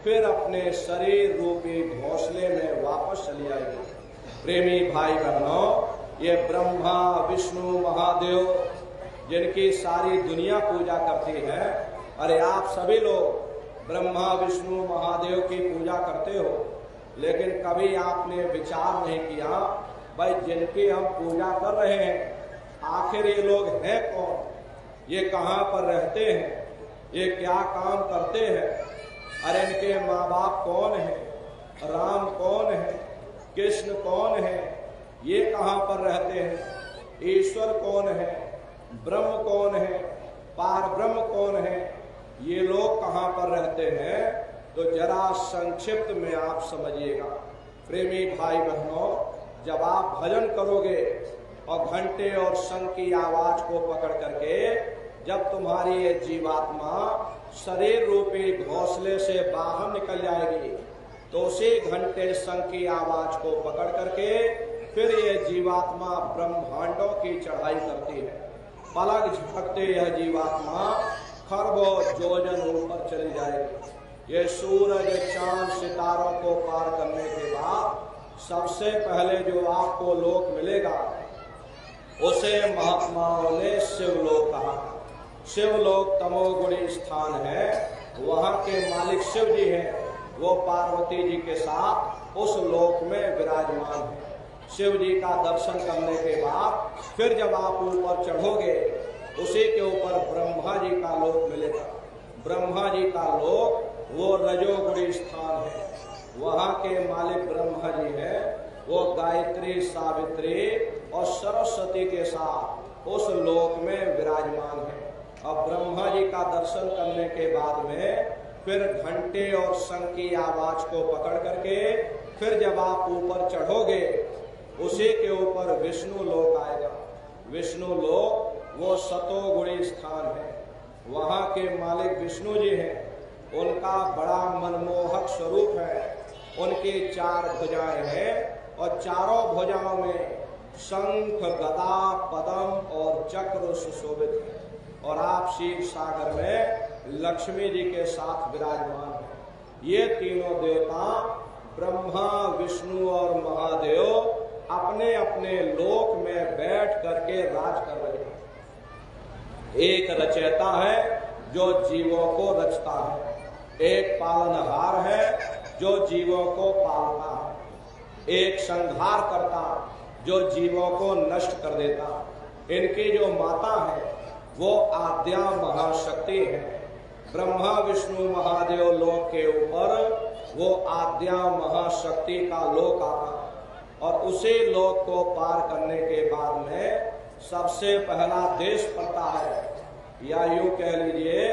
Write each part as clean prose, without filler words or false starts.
फिर अपने शरीर रूपी घोंसले में वापस चली आएगी। प्रेमी भाई बहनों, ये ब्रह्मा विष्णु महादेव जिनकी सारी दुनिया पूजा करती है, अरे आप सभी लोग ब्रह्मा विष्णु महादेव की पूजा करते हो, लेकिन कभी आपने विचार नहीं किया भाई जिनकी हम पूजा कर रहे हैं आखिर ये लोग हैं कौन, ये कहाँ पर रहते हैं, ये क्या काम करते हैं, अरे इनके माँ बाप कौन है, राम कौन है, कृष्ण कौन है, ये कहाँ पर रहते हैं, ईश्वर कौन है, ब्रह्म कौन है, पार ब्रह्म कौन है, ये लोग कहाँ पर रहते हैं, तो जरा संक्षिप्त में आप समझिएगा। प्रेमी भाई बहनों, जब आप भजन करोगे और घंटे और शंख की आवाज को पकड़ करके जब तुम्हारी ये जीवात्मा शरीर रूपी घोंसले से बाहर निकल जाएगी, तो उसी घंटे शंख की आवाज को पकड़ करके फिर ये जीवात्मा ब्रह्मांडों की चढ़ाई करती है। पलक झपकते यह जीवात्मा खरबों योजन ऊपर चली जाएगी। ये सूरज चांद सितारों को पार करने के बाद सबसे पहले जो आपको लोक मिलेगा उसे महात्माओं ने शिवलोक कहा। शिवलोक तमोगुणी स्थान है, वहाँ के मालिक शिव जी हैं, वो पार्वती जी के साथ उस लोक में विराजमान है। शिव जी का दर्शन करने के बाद फिर जब आप ऊपर चढ़ोगे उसी के ऊपर ब्रह्मा जी का लोक मिलेगा। ब्रह्मा जी का लोक वो रजोगुणी स्थान है, वहाँ के मालिक ब्रह्मा जी हैं, वो गायत्री सावित्री और सरस्वती के साथ उस लोक में विराजमान है। अब ब्रह्मा जी का दर्शन करने के बाद में फिर घंटे और शंख की आवाज को पकड़ करके फिर जब आप ऊपर चढ़ोगे उसी के ऊपर विष्णु लोक आएगा। विष्णु लोक वो सतोगुणी स्थान है, वहाँ के मालिक विष्णु जी हैं, उनका बड़ा मनमोहक स्वरूप है, उनकी 4 भुजाएं हैं और चारों भुजाओं में शंख गदा पद्म और चक्र सुशोभित है, और आप शिव सागर में लक्ष्मी जी के साथ विराजमान हैं। ये तीनों देवता ब्रह्मा विष्णु और महादेव अपने अपने लोक में बैठ करके राज कर रहे हैं। एक रचयिता है जो जीवों को रचता है, एक पालनहार है जो जीवों को पालता है, एक संहार करता जो जीवों को नष्ट कर देता। इनकी जो माता है वो आद्या महाशक्ति है। ब्रह्मा विष्णु महादेव लोक के ऊपर वो आद्या महाशक्ति का लोक आता, और उसी लोक को पार करने के बाद में सबसे पहला देश पड़ता है, या यूं कह लीजिए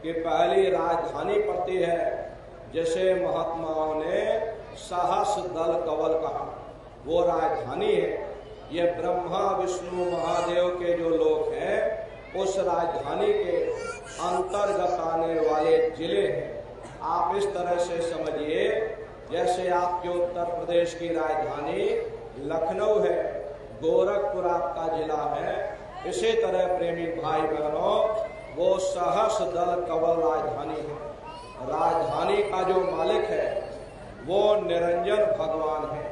कि पहली राजधानी पड़ती है, जैसे महात्माओं ने सहस दल कवल कहा, वो राजधानी है। ये ब्रह्मा विष्णु महादेव के जो लोक हैं उस राजधानी के अंतर्गत आने वाले जिले हैं। आप इस तरह से समझिए जैसे आपके उत्तर प्रदेश की राजधानी लखनऊ है, गोरखपुर आपका जिला है, इसी तरह प्रेमी भाई बहनों वो सहस दल कवल राजधानी है। राजधानी का जो मालिक है वो निरंजन भगवान है।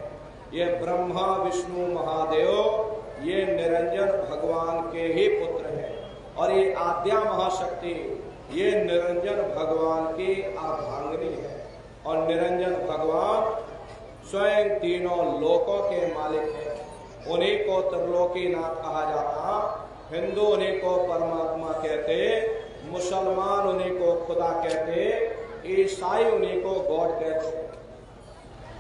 ये ब्रह्मा विष्णु महादेव ये निरंजन भगवान के ही पुत्र हैं, और ये आद्या महाशक्ति ये निरंजन भगवान की अर्धांगिनी है। और निरंजन भगवान स्वयं तीनों लोकों के मालिक हैं। उन्हीं को त्रिलोकीनाथ कहा जाता, हिंदू उन्हीं को परमात्मा कहते, मुसलमान उन्हीं को खुदा कहते, ईसाई उन्हीं को गॉड कहते।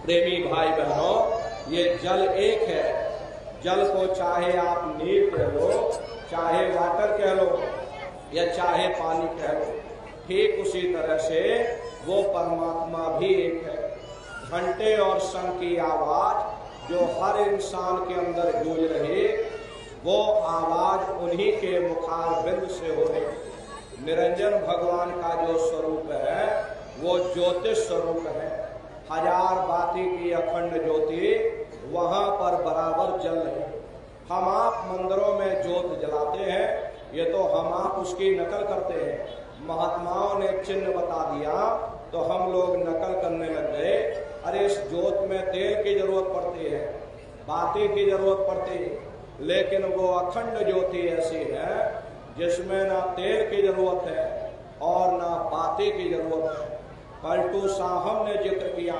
प्रेमी भाई बहनों, ये जल एक है। जल को चाहे आप नीर कह लो, चाहे वाटर कह लो, या चाहे पानी कह लो, ठीक उसी तरह से वो परमात्मा भी एक है। घंटे और शंख की आवाज जो हर इंसान के अंदर गूंज रही, वो आवाज उन्हीं के मुखारबिंद से हो रही। निरंजन भगवान का जो स्वरूप है वो ज्योतिष स्वरूप है। हजार बाती की अखंड ज्योति वहां पर बराबर जल रही। हम आप मंदिरों में ज्योत जलाते हैं, ये तो हम आप उसकी नकल करते हैं। महात्माओं ने चिन्ह बता दिया तो हम लोग नकल करने लग गए, अरे इस जोत में तेल की जरूरत पड़ती है, बाती की जरूरत पड़ती है, लेकिन वो अखंड ज्योति ऐसी है जिसमें ना तेल की जरूरत है और ना बाती की जरूरत है। पलटू साहब ने जिक्र किया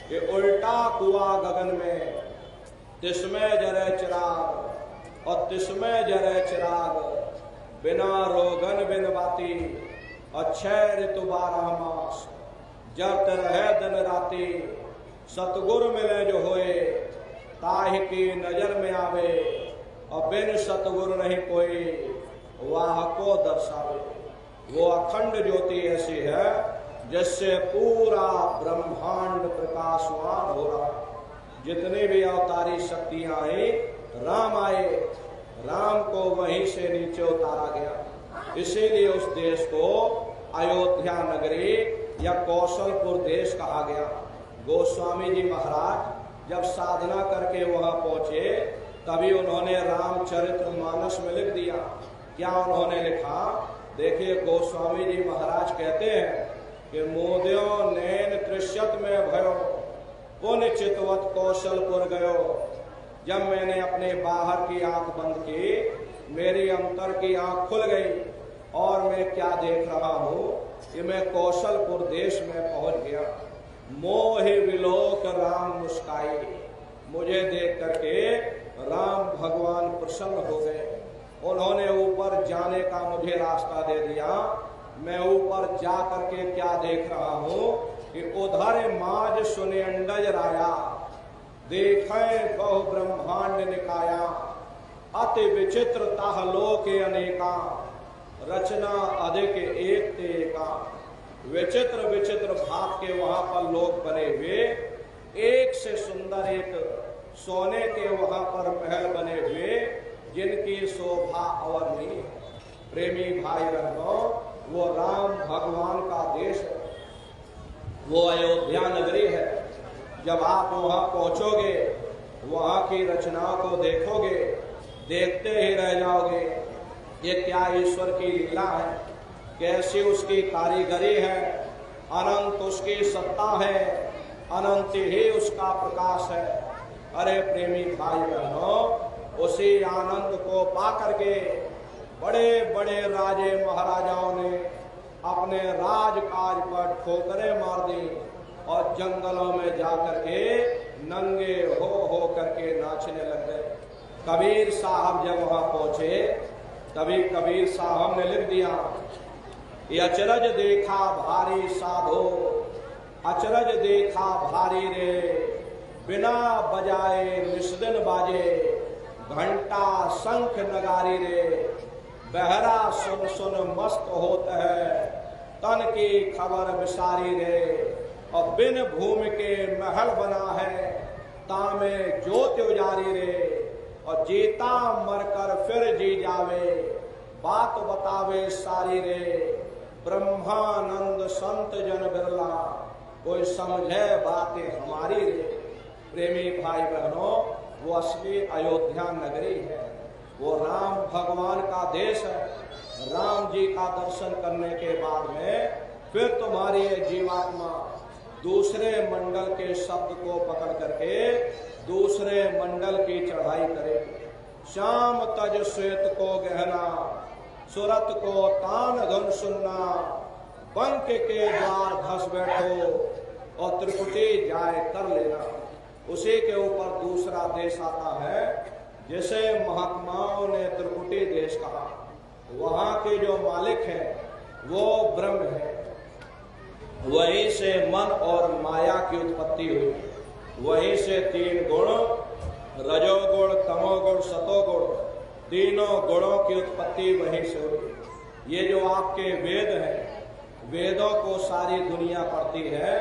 कि उल्टा कुआं गगन में, तिसमें जरे चिराग और तिसमें जरे चिराग, बिना रोगन बिन बाती अक्षय ऋतु 12 मास, जब रहे दिन राती, सतगुरु मिले जो होए, ताहि की नजर में आवे, और बिन सतगुरु नहीं कोई, वाह को दर्शावे। वो अखंड ज्योति ऐसी है जिससे पूरा ब्रह्मांड प्रकाशवान हो रहा। जितनी भी अवतारी शक्तियां आई, राम आए, राम को वहीं से नीचे उतारा गया। इसीलिए उस देश को अयोध्या नगरी या कौशलपुर देश कहा गया। गोस्वामी जी महाराज जब साधना करके वहां पहुंचे, तभी उन्होंने रामचरित्र मानस में लिख दिया। क्या उन्होंने लिखा? देखिए, गोस्वामी जी महाराज कहते हैं कि मोदियो नैन त्रिशत में भयो, पुण्य चितवत कौशलपुर गयो। जब मैंने अपने बाहर की आंख बंद की, मेरी अंतर की आंख खुल गई और मैं क्या देख रहा हूँ कि मैं कौशलपुर देश में पहुंच गया। मोहि विलोक राम मुस्काई, मुझे देख करके राम भगवान प्रसन्न हो गए। उन्होंने ऊपर जाने का मुझे रास्ता दे दिया। मैं ऊपर जा करके क्या देख रहा हूँ कि उधर माज सुने अंडज राया, देखें बहु ब्रह्मांड निकाया, अति विचित्र ताह लोके अनेका, रचना अधिक एक ते एका। विचित्र विचित्र भाग के वहां पर लोग बने हुए, एक से सुंदर एक सोने के वहां पर महल बने हुए, जिनकी शोभा अवर्णनीय। प्रेमी भाई बहनों, वो राम भगवान का देश है, वो अयोध्या नगरी है। जब आप वहां पहुंचोगे, वहां की रचना को देखोगे, देखते ही रह जाओगे। ये क्या ईश्वर की लीला है, कैसी उसकी कारीगरी है, अनंत उसकी सत्ता है, अनंत ही उसका प्रकाश है। अरे प्रेमी भाई बहनों, उसी आनंद को पा करके बड़े बड़े राजे महाराजाओं ने अपने राजकाज पर ठोकरें मार दी और जंगलों में जाकर के नंगे हो करके नाचने लग गए। कबीर साहब जब वहां पहुंचे, तभी कबीर साहब ने लिख दिया, अचरज देखा भारी साधो, अचरज देखा भारी रे, बिना बजाए निस्दिन बाजे, घंटा शंख नगारी रे, बहरा सुन सुन मस्त होता है, तन की खबर विसारी रे, और बिन भूमि के महल बना है, तामे ज्योत उजारी रे, और जीता मरकर फिर जी जावे, बात बतावे सारी रे, ब्रह्मानंद संत जन बिरला, कोई समझे बातें हमारी रे। प्रेमी भाई बहनों, वो असली अयोध्या नगरी है, वो राम भगवान का देश है। राम जी का दर्शन करने के बाद में फिर तुम्हारी जीवात्मा दूसरे मंडल के शब्द को पकड़ करके दूसरे मंडल की चढ़ाई करेगी। श्याम तज श्वेत को गहना, सुरत को तान धन सुनना, बंक के द्वार धस बैठो और त्रिकुटी जाए कर लेना। उसी के ऊपर दूसरा देश आता है जिसे महात्माओं ने त्रिकुटी देश कहा। वहां के जो मालिक है वो ब्रह्म है, वहीं से मन और माया की उत्पत्ति हुई, वहीं से तीन गुण रजोगुण तमोगुण सतोगुण, तीनों गुणों की उत्पत्ति वहीं से हुई। ये जो आपके वेद हैं, वेदों को सारी दुनिया पढ़ती है,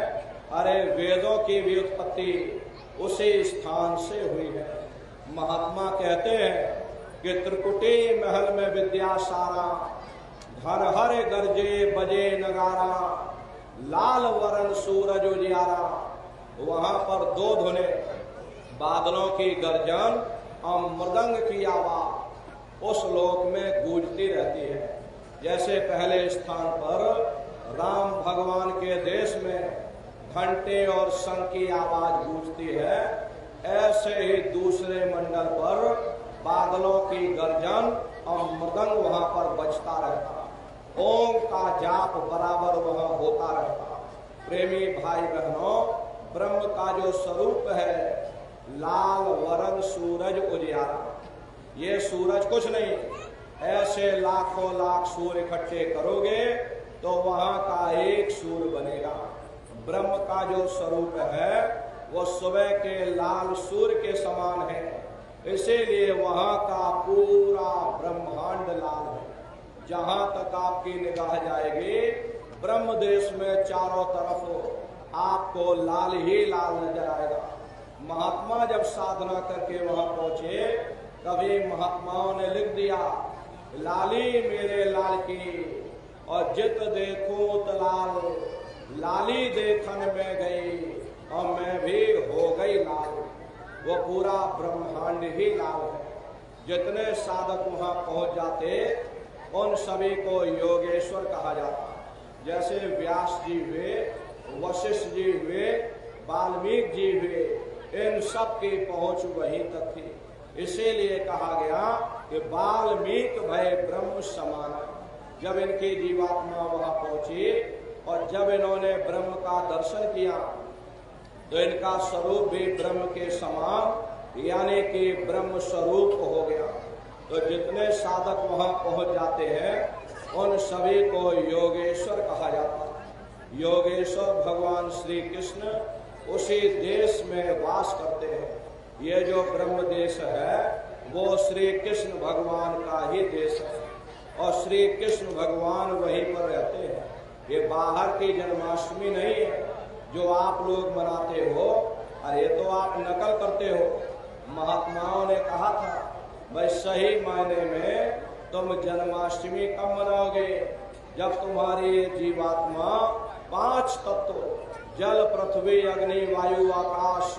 अरे वेदों की भी उत्पत्ति उसी स्थान से हुई है। महात्मा कहते हैं कि त्रिकुटी महल में विद्या सारा, घर हर गरजे बजे नगारा, लाल वरण सूरज उजियारा। वहां पर दो धुने, बादलों की गर्जन और मृदंग की आवाज उस लोक में गूंजती रहती है। जैसे पहले स्थान पर राम भगवान के देश में घंटे और शंख की आवाज गूंजती है, ऐसे ही दूसरे मंडल पर बादलों की गर्जन और मृदंग वहां पर बजता रहता, ओम का जाप बराबर वहां होता रहता। प्रेमी भाई बहनों, ब्रह्म का जो स्वरूप है लाल वरण सूरज उजियारा, ये सूरज कुछ नहीं, ऐसे लाखों लाख सूर्य इकट्ठे करोगे तो वहां का एक सूर्य बनेगा। ब्रह्म का जो स्वरूप है वो सुबह के लाल सूर्य के समान है, इसीलिए वहां का पूरा ब्रह्मांड लाल है। जहां तक आपकी निगाह जाएगी ब्रह्म देश में चारों तरफ आपको लाल ही लाल नजर आएगा। महात्मा जब साधना करके वहां पहुंचे, कभी महात्माओं ने लिख दिया, लाली मेरे लाल की और जित देखूं तलाल, लाली देखन में गई और मैं भी हो गई लाल। वो पूरा ब्रह्मांड ही लाल है। जितने साधक वहां पहुंच जाते उन सभी को योगेश्वर कहा जाता। जैसे व्यास जी हुए, वशिष्ठ जी हुए, वाल्मीकि जी हुए, इन सब की पहुंच वहीं तक थी। इसीलिए कहा गया कि वाल्मीकि भय ब्रह्म समान। जब इनकी जीवात्मा वहां पहुंची और जब इन्होंने ब्रह्म का दर्शन किया तो इनका स्वरूप भी ब्रह्म के समान यानी कि ब्रह्म स्वरूप हो गया। तो जितने साधक वहां पहुंच जाते हैं उन सभी को योगेश्वर कहा जाता है। योगेश्वर भगवान श्री कृष्ण उसी देश में वास करते हैं। ये जो ब्रह्म देश है वो श्री कृष्ण भगवान का ही देश है और श्री कृष्ण भगवान वहीं पर रहते हैं। ये बाहर की जन्माष्टमी नहीं है जो आप लोग मनाते हो, अरे तो आप नकल करते हो। महात्माओं ने कहा था भाई सही मायने में तुम जन्माष्टमी कब मनाओगे, जब तुम्हारी ये जीवात्मा 5 तत्व जल पृथ्वी अग्नि वायु आकाश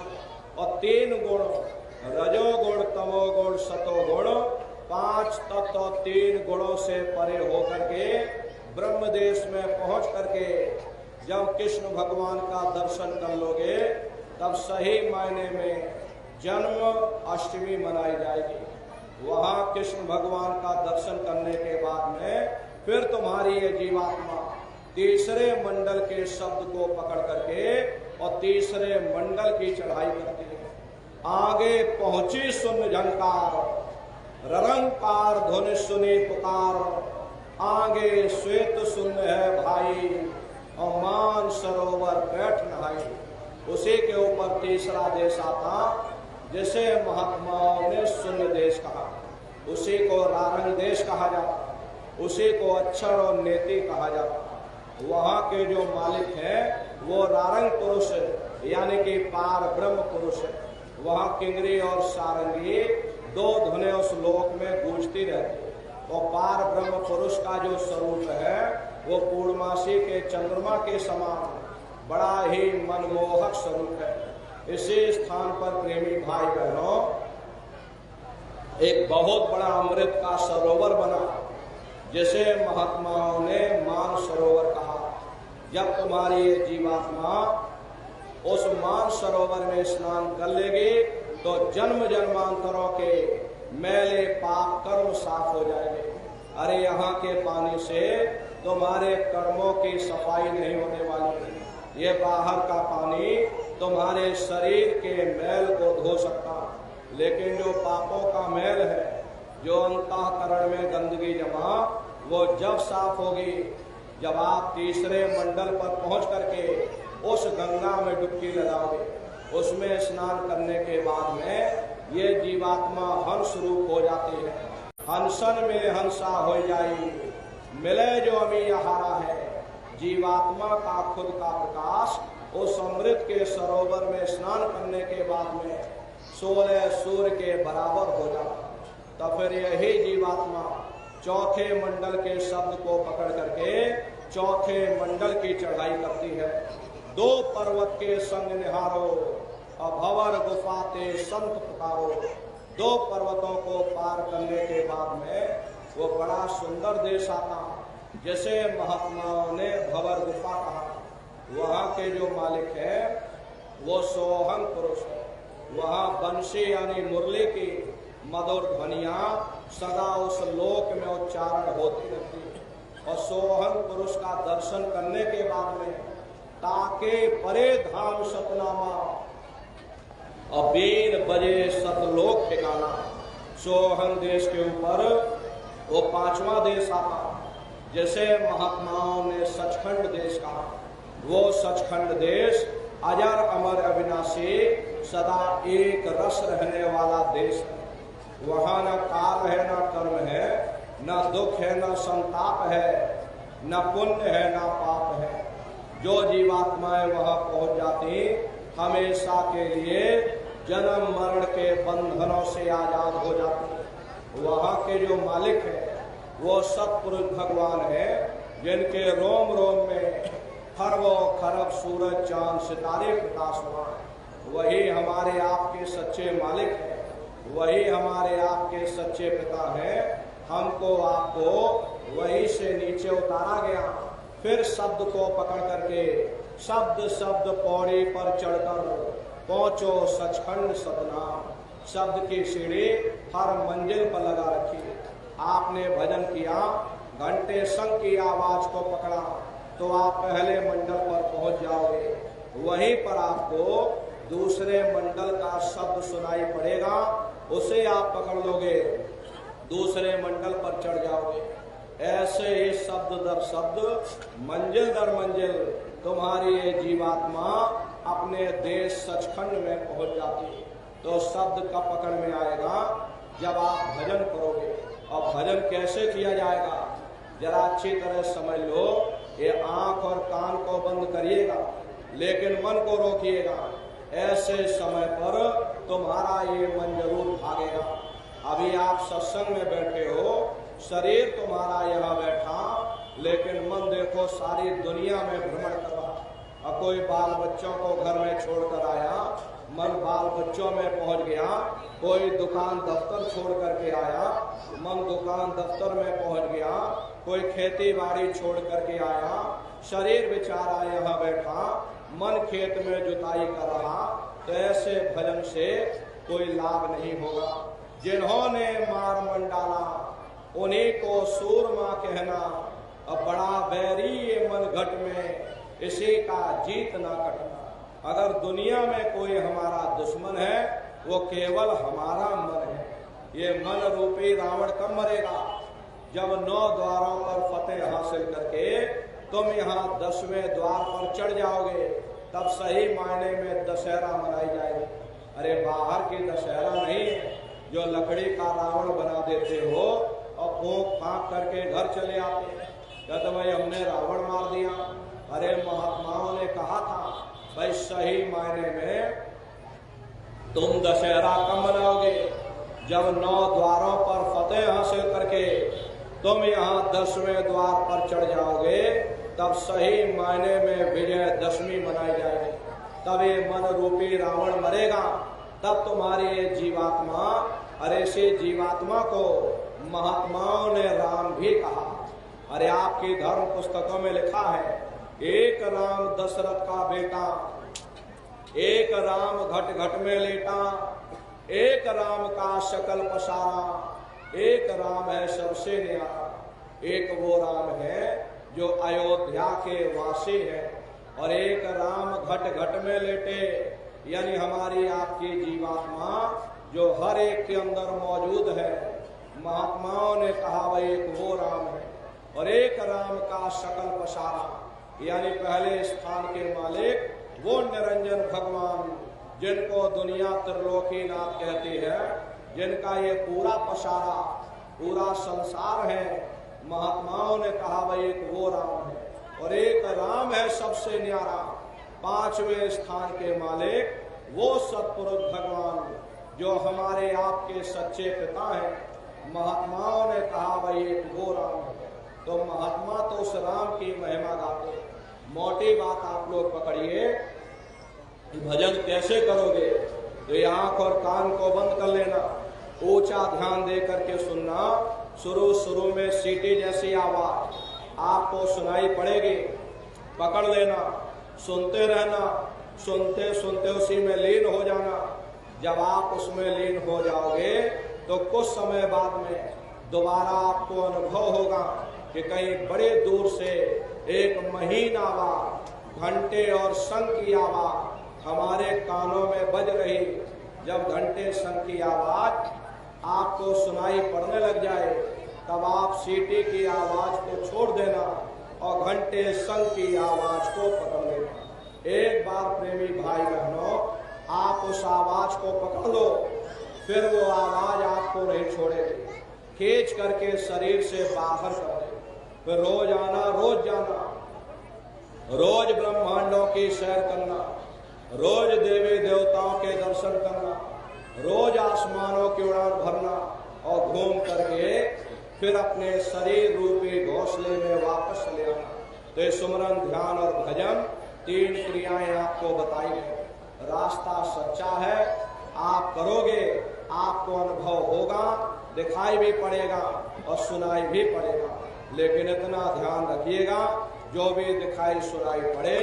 और 3 गुण रजोगुण तमोगुण सतोगुण 5 तत्व 3 गुणों से परे होकर के ब्रह्म देश में पहुंच करके जब कृष्ण भगवान का दर्शन कर लोगे तब सही मायने में जन्म अष्टमी मनाई जाएगी। वहां कृष्ण भगवान का दर्शन करने के बाद में फिर तुम्हारी ये जीवात्मा तीसरे मंडल के शब्द को पकड़ करके और तीसरे मंडल की चढ़ाई करती है। आगे पहुंची सुन झंकार, ररंकार धुन सुनी पुकार, आगे श्वेत सुन है भाई और मान सरोवर बैठ नहाई। उसी के ऊपर तीसरा देश आता जिसे महात्माओं ने शून्य देश कहा, उसी को रारंग देश कहा जाता, उसी को अक्षर और नेति कहा जाता। वहाँ के जो मालिक हैं वो रारंग पुरुष यानी कि पार ब्रह्म पुरुष है। वहाँ किंगरी और सारंगी 2 धुनें उस लोक में गूंजती रहती। और पार ब्रह्म पुरुष का जो स्वरूप है वो पूर्णमासी के चंद्रमा के समान बड़ा ही मनमोहक स्वरूप है। इसी स्थान पर प्रेमी भाई बहनों एक बहुत बड़ा अमृत का सरोवर बना जिसे महात्माओं ने मान सरोवर कहा। जब तुम्हारी ये जीवात्मा उस मान सरोवर में स्नान कर लेगी तो जन्म जन्मांतरों के मैले पाप कर्म साफ हो जाएंगे। अरे यहाँ के पानी से तुम्हारे कर्मों की सफाई नहीं होने वाली। ये बाहर का पानी तुम्हारे शरीर के मैल को धो सकता, लेकिन जो पापों का मैल है, जो अंतःकरण में गंदगी जमा, वो जब साफ होगी जब आप तीसरे मंडल पर पहुंच करके उस गंगा में डुबकी लगाओगे। उसमें स्नान करने के बाद में ये जीवात्मा हंस रूप हो जाती है। हंसन में हंसा हो जाई, मिले जो अमी हारा है। जीवात्मा का खुद का प्रकाश उस अमृत के सरोवर में स्नान करने के बाद में 16 सूर्य के बराबर हो जाता। तब फिर यही जीवात्मा चौथे मंडल के शब्द को पकड़ करके चौथे मंडल की चढ़ाई करती है। 2 पर्वत के संग निहारो, अभवर गुफाते संत पुकारो। 2 पर्वतों को पार करने के बाद में वो बड़ा सुंदर देश आता जैसे महात्माओं ने भंवर गुफा कहा, वहाँ के जो मालिक है वो सोहंग पुरुष है। वहाँ बंशी यानी मुरली की मधुर ध्वनियाँ सदा उस लोक में उच्चारण होती रहती है। और सोहंग पुरुष का दर्शन करने के बाद में ताके परे धाम सतनामा और 20 बजे सतलोक ठिकाना। सोहंग देश के ऊपर वो 5वां देश आता। जैसे महात्माओं ने सचखंड देश कहा, वो सचखंड देश अजर अमर अविनाशी सदा एक रस रहने वाला देश है। वहाँ न काल है, न कर्म है, न दुख है, न संताप है, न पुण्य है, न पाप है। जो जीवात्माएं वहाँ पहुँच जाती हमेशा के लिए जन्म मरण के बंधनों से आजाद हो जाती। वहाँ के जो मालिक है वो सतपुरुष भगवान है, जिनके रोम रोम में खरबों खरब सूरज चांद सितारे प्रकाशमान। वही हमारे आपके सच्चे मालिक हैं, वही हमारे आपके सच्चे पिता हैं। हमको आपको वही से नीचे उतारा गया, फिर शब्द को पकड़ करके शब्द शब्द पौड़ी पर चढ़कर पहुंचो सचखंड सतनाम। शब्द की सीढ़ी हर मंजिल पर लगा रखी। आपने भजन किया, घंटे शंख की आवाज को पकड़ा तो आप पहले मंडल पर पहुंच जाओगे। वहीं पर आपको दूसरे मंडल का शब्द सुनाई पड़ेगा, उसे आप पकड़ लोगे, दूसरे मंडल पर चढ़ जाओगे। ऐसे ही शब्द दर शब्द मंजिल दर मंजिल तुम्हारी ये जीवात्मा अपने देश सचखंड में पहुंच जाती। तो शब्द का पकड़ में आएगा जब आप भजन करोगे। और भजन कैसे किया जाएगा जरा अच्छी तरह समझ लो। ये आंख और कान को बंद करिएगा, लेकिन मन को रोकिएगा। ऐसे समय पर तुम्हारा ये मन जरूर भागेगा। अभी आप सत्संग में बैठे हो, शरीर तुम्हारा यहाँ बैठा, लेकिन मन देखो सारी दुनिया में भ्रमण कर रहा। और कोई बाल बच्चों को घर में छोड़कर आया, मन बाल बच्चों में पहुंच गया। कोई दुकान दफ्तर छोड़ करके आया, मन दुकान दफ्तर में पहुंच गया। कोई खेती बाड़ी छोड़ करके आया, शरीर बेचारा यहाँ बैठा, मन खेत में जुताई कर रहा। तो ऐसे भजन से कोई लाभ नहीं होगा। जिन्होंने मार मंडाला उन्हीं को सूरमा कहना। अब बड़ा बैरी ये मन घट में, इसी का जीत ना कटना। अगर दुनिया में कोई हमारा दुश्मन है वो केवल हमारा मन है। ये मन रूपी रावण कब मरेगा? जब 9 द्वारों पर फतेह हासिल करके तुम यहाँ 10वें द्वार पर चढ़ जाओगे, तब सही मायने में दशहरा मनाई जाएगी। अरे बाहर की दशहरा नहीं है जो लकड़ी का रावण बना देते हो और फूंक फांक करके घर चले आते। कहते भाई हमने रावण मार दिया। अरे महात्माओं ने कहा था भाई सही मायने में तुम दशहरा कब मनाओगे? जब 9 द्वारों पर फतेह हासिल करके तुम यहाँ 10वें द्वार पर चढ़ जाओगे, तब सही मायने में विजयदशमी मनाई जाएगी। तब ये मन रूपी रावण मरेगा, तब तुम्हारी ये जीवात्मा, अरे से जीवात्मा को महात्माओं ने राम भी कहा। अरे आपकी धर्म पुस्तकों में लिखा है, एक राम दशरथ का बेटा, एक राम घट घट में लेटा, एक राम का शकल पसारा, एक राम है सबसे न्यारा। एक वो राम है जो अयोध्या के वासी है, और एक राम घट घट में लेटे, यानी हमारी आपकी जीवात्मा जो हर एक के अंदर मौजूद है। महात्माओं ने कहा भाई एक वो राम है, और एक राम का शकल पसारा, यानी पहले स्थान के मालिक वो निरंजन भगवान, जिनको दुनिया त्रिलोकीनाथ कहती है, जिनका ये पूरा पसारा पूरा संसार है। महात्माओं ने कहा भाई एक वो राम है, और एक राम है सबसे न्यारा, 5वें स्थान के मालिक वो सतपुरुष भगवान जो हमारे आपके सच्चे पिता हैं। महात्माओं ने कहा भाई एक वो राम है। तो महात्मा तो उस राम की महिमा गाते। मोटी बात आप लोग पकड़िए, भजन कैसे करोगे? तो ये आंख और कान को बंद कर लेना, ऊंचा ध्यान दे करके सुनना। शुरू में सीटी जैसी आवाज, आपको सुनाई पड़ेगी, पकड़ लेना, सुनते रहना, सुनते सुनते उसी में लीन हो जाना। जब आप उसमें लीन हो जाओगे तो कुछ समय बाद में दोबारा आपको अनुभव होगा कि कहीं बड़े दूर से एक महीन आवाज, घंटे और शंख की आवाज हमारे कानों में बज रही। जब घंटे शंख की आवाज आपको सुनाई पड़ने लग जाए तब आप सीटी की आवाज को छोड़ देना और घंटे शंख की आवाज को पकड़ लेना। एक बार प्रेमी भाई बहनों, आप उस आवाज को पकड़ लो, फिर वो आवाज आपको नहीं छोड़ेगी, खींच करके शरीर से बाहर कर दे। फिर रोज आना, रोज जाना, रोज ब्रह्मांडों की सैर करना, रोज देवी देवताओं के दर्शन करना, रोज आसमानों की उड़ान भरना और घूम करके फिर अपने शरीर रूपी घोंसले में वापस चले आना। तो ये सुमरन, ध्यान और भजन 3 क्रियाएं आपको बताई गई। रास्ता सच्चा है, आप करोगे, आपको अनुभव होगा, दिखाई भी पड़ेगा और सुनाई भी पड़ेगा। लेकिन इतना ध्यान रखिएगा, जो भी दिखाई सुनाई पड़े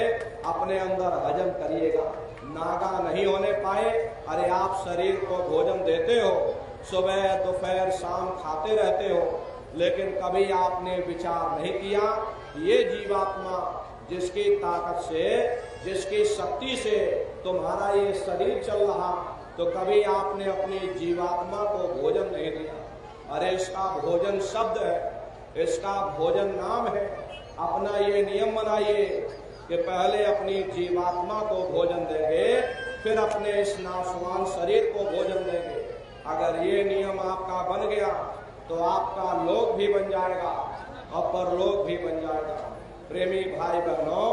अपने अंदर हजम करिएगा, नागा नहीं होने पाए। अरे आप शरीर को भोजन देते हो, सुबह दोपहर शाम खाते रहते हो, लेकिन कभी आपने विचार नहीं किया ये जीवात्मा जिसकी ताकत से, जिसकी शक्ति से तुम्हारा ये शरीर चल रहा, तो कभी आपने अपनी जीवात्मा को भोजन नहीं दिया। अरे इसका भोजन शब्द है, इसका भोजन नाम है। अपना ये नियम बनाइए कि पहले अपनी जीवात्मा को भोजन देंगे, फिर अपने इस नाशवान शरीर को भोजन देंगे। अगर ये नियम आपका बन गया तो आपका लोक भी बन जाएगा और परलोक भी बन जाएगा। प्रेमी भाई बहनों,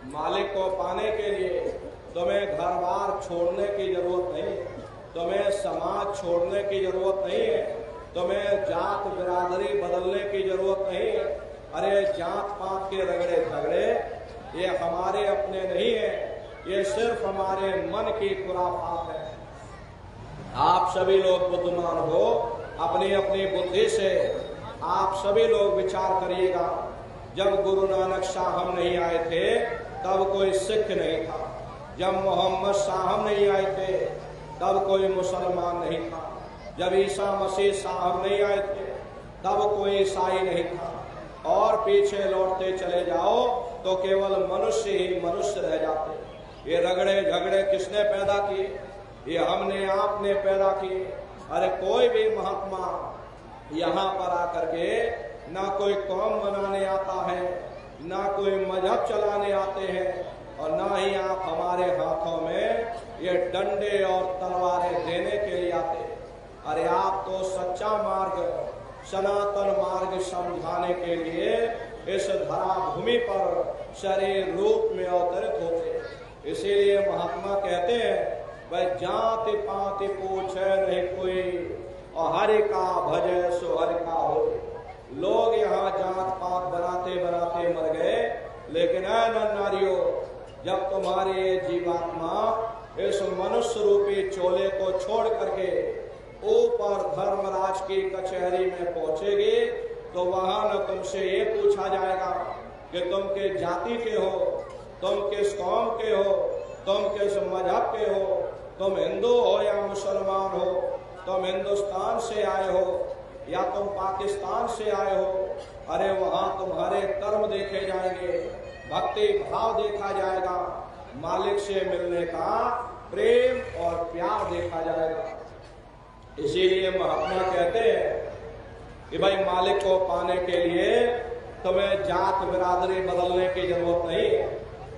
मालिक को पाने के लिए तुम्हें घर बार छोड़ने की जरूरत नहीं है, तुम्हें समाज छोड़ने की जरूरत नहीं है, तुम्हें जात बिरादरी बदलने की जरूरत नहीं है। अरे जात पात के रगड़े झगड़े ये हमारे अपने नहीं है, ये सिर्फ हमारे मन की खुराफात है। आप सभी लोग बुद्धिमान हो, अपनी अपनी बुद्धि से आप सभी लोग विचार करिएगा। जब गुरु नानक साहब नहीं आए थे तब कोई सिख नहीं था, जब मोहम्मद साहब नहीं आए थे तब कोई मुसलमान नहीं था, जब ईसा मसीह साहब नहीं आए थे तब कोई ईसाई नहीं था, और पीछे लौटते चले जाओ तो केवल मनुष्य ही मनुष्य रह जाते। ये रगड़े झगड़े किसने पैदा किए? ये हमने आपने पैदा किए। अरे कोई भी महात्मा यहाँ पर आकर के ना कोई कौम बनाने आता है, ना कोई मजहब चलाने आते हैं, और ना ही आप हमारे हाथों में ये डंडे और तलवारें देने के लिए आते। अरे आप तो सच्चा मार्ग, सनातन मार्ग समझाने के लिए इस धरा भूमि पर शरीर रूप में अवतरित होते। इसीलिए महात्मा कहते हैं, वह जाति पाति पूछे नहीं कोई, और हरि का भजे सो हरि का हो। लोग यहाँ जात पात बनाते बनाते मर गए, लेकिन ऐ नारियों, जब तुम्हारी ये जीवात्मा इस मनुष्य रूपी चोले को छोड़ करके ऊपर धर्मराज की कचहरी में पहुंचेगी तो वहां न तुमसे ये पूछा जाएगा कि तुम किस जाति के हो, तुम किस कौम के हो, तुम किस मजहब के हो, तुम हिंदू हो या मुसलमान हो, तुम हिंदुस्तान से आए हो या तुम पाकिस्तान से आए हो। अरे वहां तुम्हारे कर्म देखे जाएंगे, भक्ति भाव देखा जाएगा, मालिक से मिलने का प्रेम और प्यार देखा जाएगा। इसीलिए महात्मा कहते हैं कि भाई मालिक को पाने के लिए तुम्हें जात बिरादरी बदलने की जरूरत नहीं है,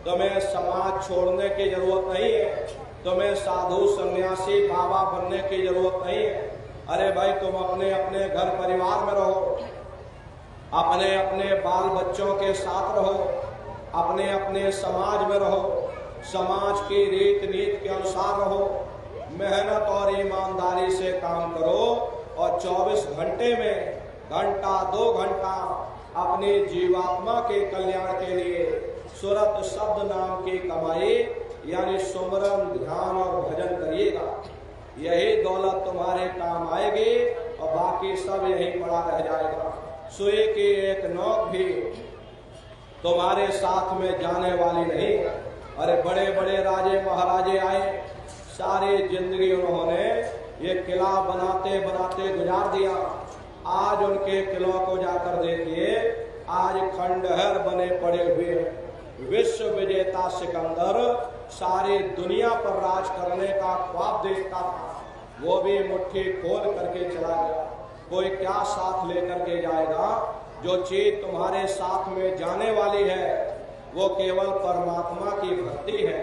तुम्हें समाज छोड़ने की जरूरत नहीं है, तुम्हें साधु सन्यासी बाबा बनने की जरूरत नहीं है। अरे भाई तुम अपने अपने घर परिवार में रहो, अपने अपने बाल बच्चों के साथ रहो, अपने अपने समाज में रहो, समाज की रीत नीति के अनुसार रहो, मेहनत और ईमानदारी से काम करो, और 24 घंटे में घंटा 2 घंटा अपनी जीवात्मा के कल्याण के लिए सुरत शब्द नाम की कमाई यानी सुमरन, ध्यान और भजन करिएगा। यही दौलत तुम्हारे काम आएगी और बाकी सब यहीं पड़ा रह जाएगा। सुई की एक नोक भी तुम्हारे साथ में जाने वाली नहीं। अरे बड़े बड़े राजे महाराजे आए, सारी जिंदगी उन्होंने ये किला बनाते बनाते गुजार दिया। आज उनके किलों को जाकर देखिए, आज खंडहर बने पड़े हुए। विश्व विजेता सिकंदर सारी दुनिया पर राज करने का ख्वाब देखता था, वो भी मुट्ठी खोल करके चला गया। कोई क्या साथ लेकर के जाएगा? जो चीज तुम्हारे साथ में जाने वाली है वो केवल परमात्मा की भक्ति है।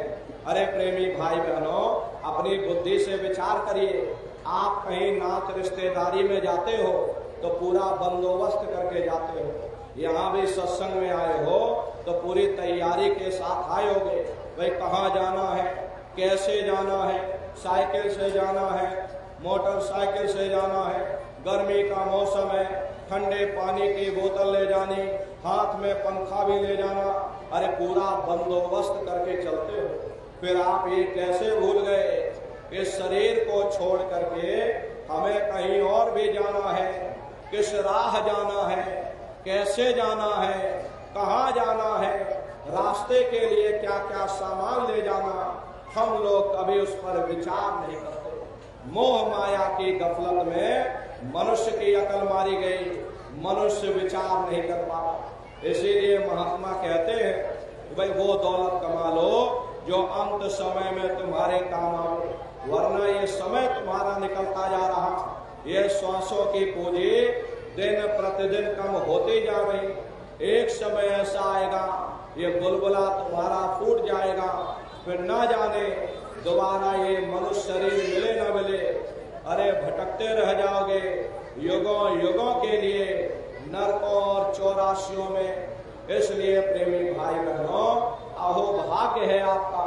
अरे प्रेमी भाई बहनों, अपनी बुद्धि से विचार करिए। आप कहीं नात रिश्तेदारी में जाते हो तो पूरा बंदोबस्त करके जाते हो। यहाँ भी सत्संग में आए हो तो पूरी तैयारी के साथ आए होगे। भाई कहाँ जाना है, कैसे जाना है, साइकिल से जाना है, मोटरसाइकिल से जाना है, गर्मी का मौसम है, ठंडे पानी की बोतल ले जानी, हाथ में पंखा भी ले जाना। अरे पूरा बंदोबस्त करके चलते हो। फिर आप ये कैसे भूल गए इस शरीर को छोड़ करके हमें कहीं और भी जाना है? किस राह जाना है, कैसे जाना है, कहाँ जाना है, रास्ते के लिए क्या क्या सामान ले जाना, हम लोग कभी उस पर विचार नहीं करते। मोह माया की गफलत में मनुष्य की अकल मारी गई, मनुष्य विचार नहीं कर पाता। इसीलिए महात्मा कहते हैं भाई वो दौलत कमा लो जो अंत समय में तुम्हारे काम आवे, वरना ये समय तुम्हारा निकलता जा रहा, ये श्वासों की पूंजी दिन प्रतिदिन कम होती जा रही। एक समय ऐसा आएगा ये बुलबुला तुम्हारा फूट जाएगा, फिर ना जाने दोबारा ये मनुष्य शरीर मिले न मिले। अरे भटकते रह जाओगे युगों युगों के लिए नरकों और चौरासियों में। इसलिए प्रेमी भाई बहनों, अहो भाग्य है आपका,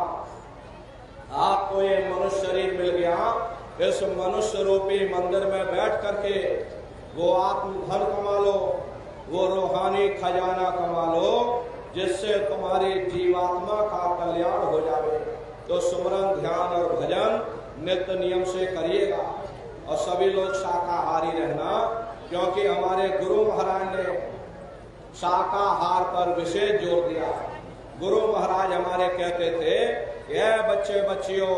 आपको ये मनुष्य शरीर मिल गया। इस मनुष्य रूपी मंदिर में बैठ करके वो आत्म धन कमा लो, वो रूहानी खजाना कमा लो, जिससे तुम्हारी जीवात्मा का कल्याण हो जाए। तो सुमरन, ध्यान और भजन नित्य नियम से करिएगा। और सभी लोग शाकाहारी रहना, क्योंकि हमारे गुरु महाराज ने शाकाहार पर विशेष जोर दिया। गुरु महाराज हमारे कहते थे, ये बच्चे बच्चियों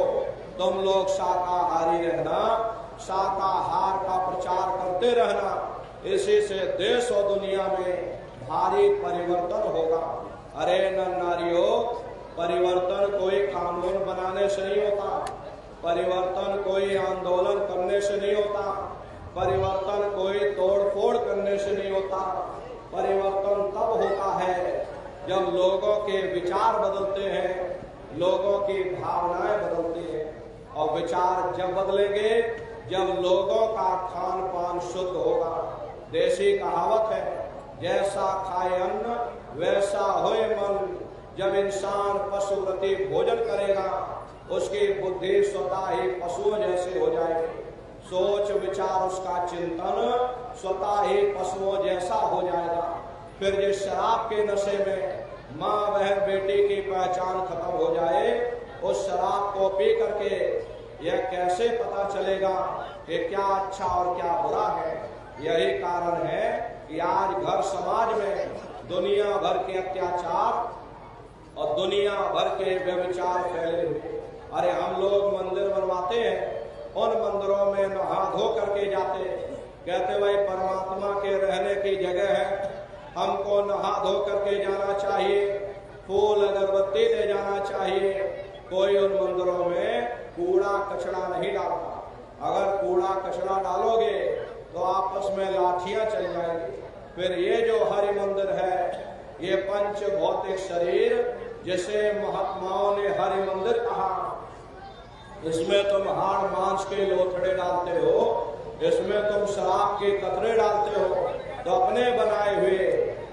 तुम लोग शाकाहारी रहना, शाकाहार का प्रचार करते रहना, इसी से देश और दुनिया में भारी परिवर्तन होगा। अरे नर नारियों, परिवर्तन कोई कानून बनाने से नहीं होता, परिवर्तन कोई आंदोलन करने से नहीं होता, परिवर्तन कोई तोड़ फोड़ करने से नहीं होता। परिवर्तन तब होता है जब लोगों के विचार बदलते हैं, लोगों की भावनाएं बदलती हैं। और विचार जब बदलेंगे जब लोगों का खान पान शुद्ध होगा। देसी कहावत है, जैसा खाए अन्न वैसा होए मन। जब इंसान पशुप्रति भोजन करेगा उसकी बुद्धि स्वतः ही पशुओं जैसे हो जाएगी, सोच विचार उसका चिंतन स्वतः ही पशुओं जैसा हो जाएगा। फिर जिस शराब के नशे में माँ बहन बेटी की पहचान खत्म हो जाए, उस शराब को पी करके यह कैसे पता चलेगा कि क्या अच्छा और क्या बुरा है। यही कारण है कि आज घर समाज में दुनिया भर के अत्याचार और दुनिया भर के व्यभिचार फैले हुए। अरे हम लोग मंदिर बनवाते हैं, उन मंदिरों में नहा धो करके जाते, कहते भाई परमात्मा के रहने की जगह है, हमको नहा धो करके जाना चाहिए, फूल अगरबत्ती ले जाना चाहिए। कोई उन मंदिरों में कूड़ा कचरा नहीं डालता। अगर कूड़ा कचरा डालोगे तो आपस में लाठियां चल जाएंगी। फिर ये जो हरि मंदिर है, ये पंच भौतिक शरीर जिसे महात्माओं ने हरि मंदिर कहा, इसमें तुम हाड़ मांस के लोथड़े डालते हो, इसमें तुम शराब के कतरे डालते हो, तो अपने बनाए हुए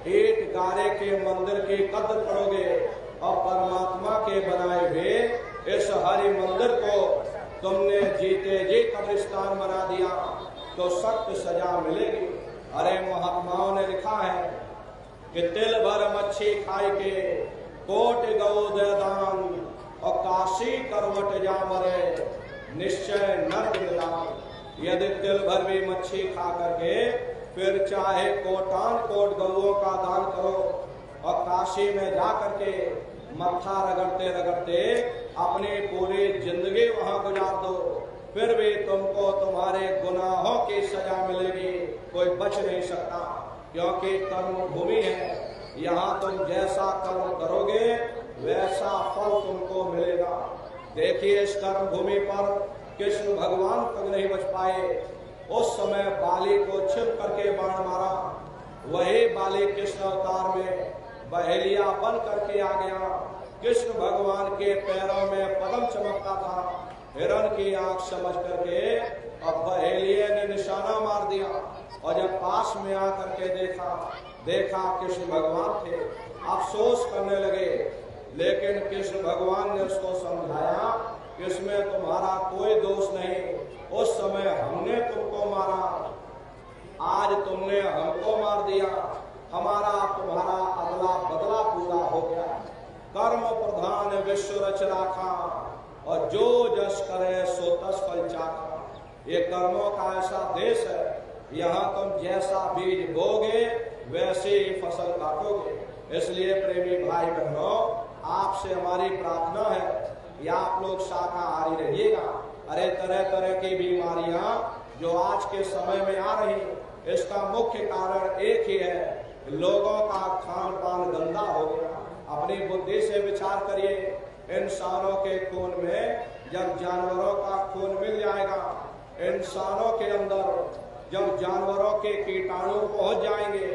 ईंट गारे के मंदिर की कद्र करोगे और परमात्मा के बनाए हुए इस हरि मंदिर को तुमने जीते जी कब्रिस्तान बना दिया तो सख्त सजा मिलेगी। अरे महात्माओं ने लिखा है कि तिल भर मच्छी खाई के कोट गौ दे दान और काशी करवट जा मरे निश्चय नर्क निदान। यदि तिल भर भी मच्छी खा करके फिर चाहे कोटान कोट गौओं का दान करो और काशी में जा करके मत्था रगड़ते रगड़ते अपनी पूरी जिंदगी वहां गुजार दो, फिर भी तुमको तुम्हारे गुनाहों की सजा मिलेगी, कोई बच नहीं सकता। क्योंकि कर्म भूमि है, यहाँ तुम जैसा कर्म करोगे वैसा फल तुमको मिलेगा। देखिए इस कर्म भूमि पर कृष्ण भगवान तक नहीं बच पाए। उस समय बाली को छिप करके बाण मारा, वही बाली कृष्ण अवतार में बहेलिया बन करके आ गया। कृष्ण भगवान के पैरों में पद्म चमकता था, हिरण की आंख समझ करके अब बहेलिये ने निशाना मार दिया। और जब पास में आकर के देखा कृष्ण भगवान थे, अफसोस करने लगे। लेकिन कृष्ण भगवान ने उसको समझाया कि इसमें तुम्हारा कोई दोष नहीं, उस समय हमने तुमको मारा, आज तुमने हमको मार दिया, हमारा तुम्हारा अदला बदला पूरा हो गया। कर्म प्रधान विश्व रच राखा और जो जस करे सो तस फल चाखा। ये कर्मों का ऐसा देश है, यहाँ तुम जैसा बीज बोगे वैसे ही फसल काटोगे। इसलिए प्रेमी भाई बहनों, आपसे हमारी प्रार्थना है कि आप लोग शाकाहारी रहिएगा। अरे तरह तरह की बीमारियां जो आज के समय में आ रही, इसका मुख्य कारण एक ही है, लोगों का खान पान गंदा हो गया। अपनी बुद्धि से विचार करिए, इंसानों के खून में जब जानवरों का खून मिल जाएगा, इंसानों के अंदर जब जानवरों के कीटाणु पहुंच जाएंगे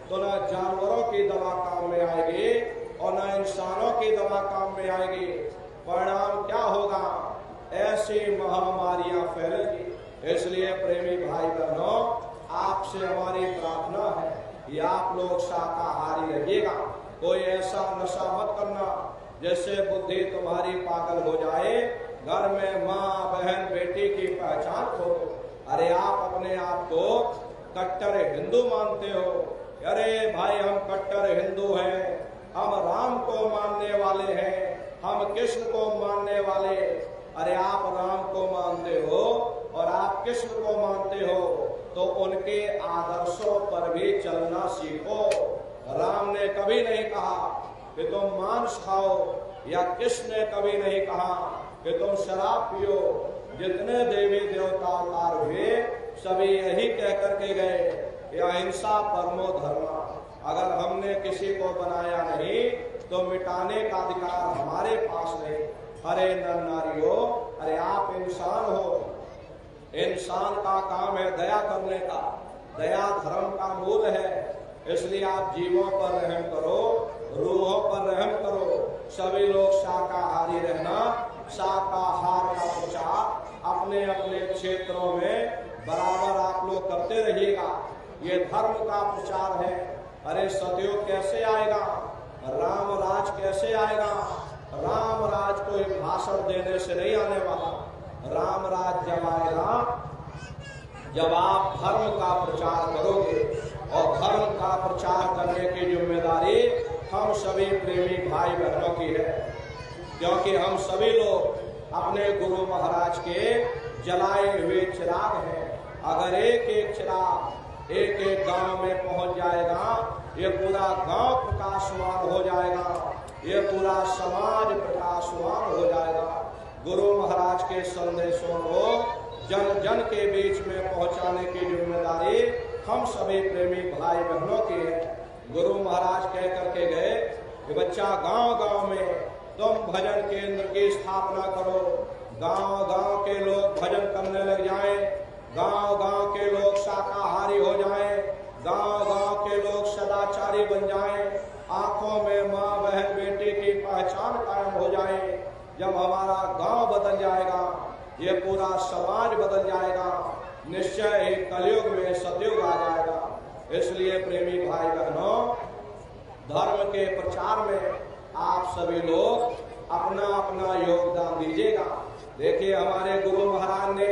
तो न जानवरों की दवा काम में आएगी और न इंसानों की दवा काम में आएगी। परिणाम क्या होगा? ऐसी महामारियां फैलेगी। इसलिए प्रेमी भाई बहनों, आपसे हमारी प्रार्थना है कि आप लोग शाकाहारी रहिएगा। कोई ऐसा नशा मत करना जिससे बुद्धि तुम्हारी पागल हो जाए, घर में माँ बहन बेटी की पहचान खो। अरे आप अपने आप को कट्टर हिंदू मानते हो, अरे भाई हम कट्टर हिंदू हैं, हम राम को मानने वाले हैं, हम कृष्ण को मानने वाले। अरे आप राम को मानते हो और आप कृष्ण को मानते हो तो उनके आदर्शों पर भी चलना सीखो। राम ने कभी नहीं कहा कि तुम मांस खाओ, या कृष्ण ने कभी नहीं कहा कि तुम शराब पियो। जितने देवी देवता अवतार हुए सभी यही कह करके गए कि अहिंसा परमो धर्मा। अगर हमने किसी को बनाया नहीं तो मिटाने का अधिकार हमारे पास नहीं। अरे नर नारियों, अरे आप इंसान हो, इंसान का काम है दया करने का, दया धर्म का मूल है। इसलिए आप जीवों पर रहम करो, रूहों पर रहम करो। सभी लोग शाकाहारी रहना, शाकाहार का प्रचार अपने अपने क्षेत्रों में बराबर आप लोग करते रहिएगा। ये धर्म का प्रचार है। अरे सतयुग कैसे आएगा? राम राज कैसे आएगा? राम राज कोई भाषण देने से नहीं आने वाला। राम राज जब आएगा जब आप धर्म का प्रचार करोगे, और धर्म का प्रचार करने की जिम्मेदारी हम सभी प्रेमी भाई बहनों की है। क्योंकि हम सभी लोग अपने गुरु महाराज के जलाए हुए चिराग हैं। अगर एक एक चिराग एक एक गांव में पहुंच जाएगा, ये पूरा गांव प्रकाशवान हो जाएगा, ये पूरा समाज प्रकाशवान हो जाएगा। गुरु महाराज के संदेशों को जन जन के बीच में पहुंचाने की जिम्मेदारी हम सभी प्रेमी भाई बहनों की है। गुरु महाराज कह करके गए कि बच्चा गांव गांव में तुम भजन केंद्र की स्थापना करो, गांव गांव के लोग भजन करने लग जाएं, गांव गांव के लोग शाकाहारी हो जाएं, गांव गांव के लोग सदाचारी बन जाएं, आंखों में माँ बहन बेटी की पहचान कायम हो जाए। जब हमारा गांव बदल जाएगा, ये पूरा समाज बदल जाएगा, निश्चय ही कलयुग में सतयुग आ जाएगा। इसलिए प्रेमी भाई बहनों, धर्म के प्रचार में आप सभी लोग अपना अपना योगदान दीजिएगा। देखिए हमारे गुरु महाराज ने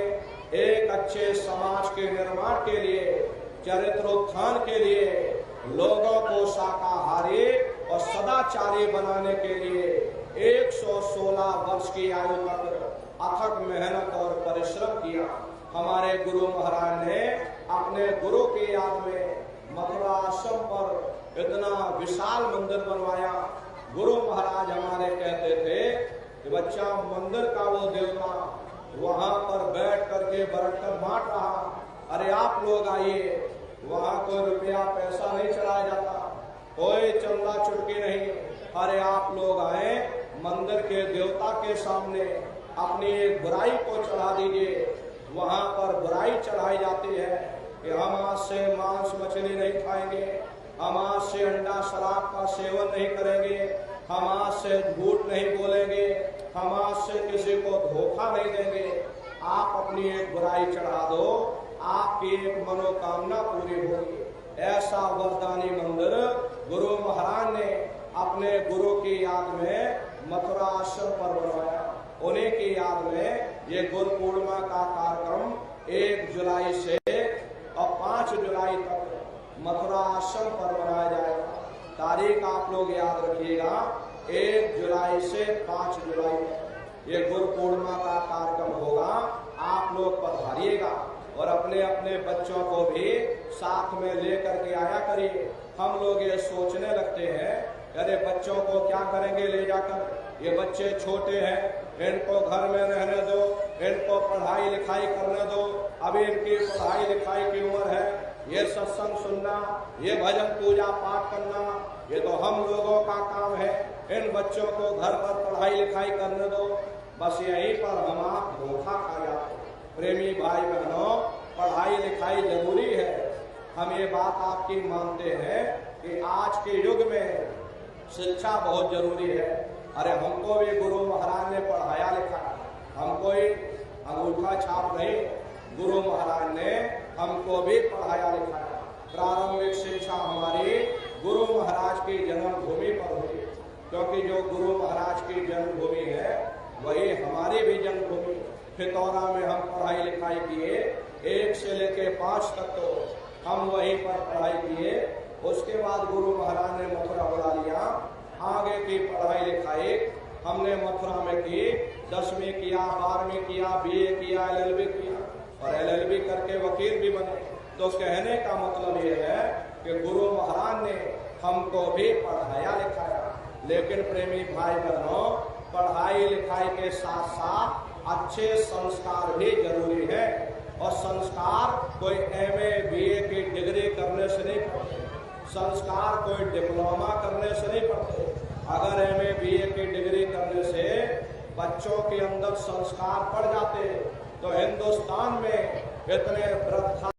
एक अच्छे समाज के निर्माण के लिए, चरित्रोत्थान के लिए, लोगों को शाकाहारी और सदाचारी बनाने के लिए 116 वर्ष की आयु तक अथक मेहनत और परिश्रम किया। हमारे गुरु महाराज ने अपने गुरु की याद में मथुरा आश्रम पर इतना विशाल मंदिर बनवाया। गुरु महाराज हमारे कहते थे कि बच्चा, मंदिर का वो देवता वहां पर बैठ करके बरकत बांट रहा, अरे आप लोग आइए, वहां कोई रुपया पैसा नहीं चढ़ाया जाता, कोई चंदा चुटकी नहीं, अरे आप लोग आए, मंदिर के देवता के सामने अपनी एक बुराई को चढ़ा दीजिए। वहां पर बुराई चढ़ाई जाती है कि हम आज से मांस मछली नहीं खाएंगे, हम आज से अंडा शराब का सेवन नहीं करेंगे, हम आज से झूठ नहीं बोलेंगे, हम आज से किसी को धोखा नहीं देंगे। आप अपनी एक बुराई चढ़ा दो, आपकी एक मनोकामना पूरी होगी। ऐसा वरदानी मंदिर गुरु महाराज ने अपने गुरु की याद में मथुरा आश्रम पर बनवाया। उन्हीं की याद में ये गुरु पूर्णिमा का कार्यक्रम 1 जुलाई से और 5 जुलाई तक मथुरा आश्रम पर मनाया जाएगा। तारीख आप लोग याद रखिएगा, 1 जुलाई से 5 जुलाई तक ये गुरु पूर्णिमा का कार्यक्रम होगा। आप लोग पधारिएगा और अपने अपने बच्चों को भी साथ में लेकर के आया करिए। हम लोग ये सोचने लगते हैं, अरे बच्चों को क्या करेंगे ले जाकर, ये बच्चे छोटे हैं, इनको घर में रहने दो, इनको पढ़ाई लिखाई करने दो, अभी इनकी पढ़ाई लिखाई की उम्र है, ये सत्संग सुनना, ये भजन पूजा पाठ करना, ये तो हम लोगों का काम है। इन बच्चों को घर पर पढ़ाई लिखाई करने दो। बस यहीं पर हम आप धोखा खा जाते। प्रेमी भाई बहनों, पढ़ाई लिखाई जरूरी है, हम ये बात आपकी मानते हैं कि आज के युग में शिक्षा बहुत जरूरी है। अरे हमको भी गुरु महाराज ने पढ़ाया लिखाया, हम कोई अंगूठा छाप नहीं, गुरु महाराज ने हमको भी पढ़ाया लिखाया। प्रारंभिक शिक्षा हमारी गुरु महाराज की जन्मभूमि पर हुई, क्योंकि जो गुरु महाराज की जन्मभूमि है वही हमारी भी जन्मभूमि। फितौरा में हम पढ़ाई लिखाई किए, 1 से लेके 5 तक तो हम वहीं पर पढ़ाई किए। उसके बाद गुरु महाराज ने मथुरा बुला लिया, आगे की पढ़ाई लिखाई हमने मथुरा में की। 10वीं किया, 12वीं किया, BA किया, LLB किया और LLB करके वकील भी बने। तो कहने का मतलब ये है कि गुरु महाराज ने हमको भी पढ़ाया लिखाया। लेकिन प्रेमी भाई बहनों, पढ़ाई लिखाई के साथ साथ अच्छे संस्कार भी जरूरी है। और संस्कार कोई MA BA की डिग्री करने से नहीं पढ़ते, संस्कार कोई डिप्लोमा करने से नहीं पढ़ते। अगर MA BA की डिग्री करने से बच्चों के अंदर संस्कार पड़ जाते तो हिंदुस्तान में इतने वृद्ध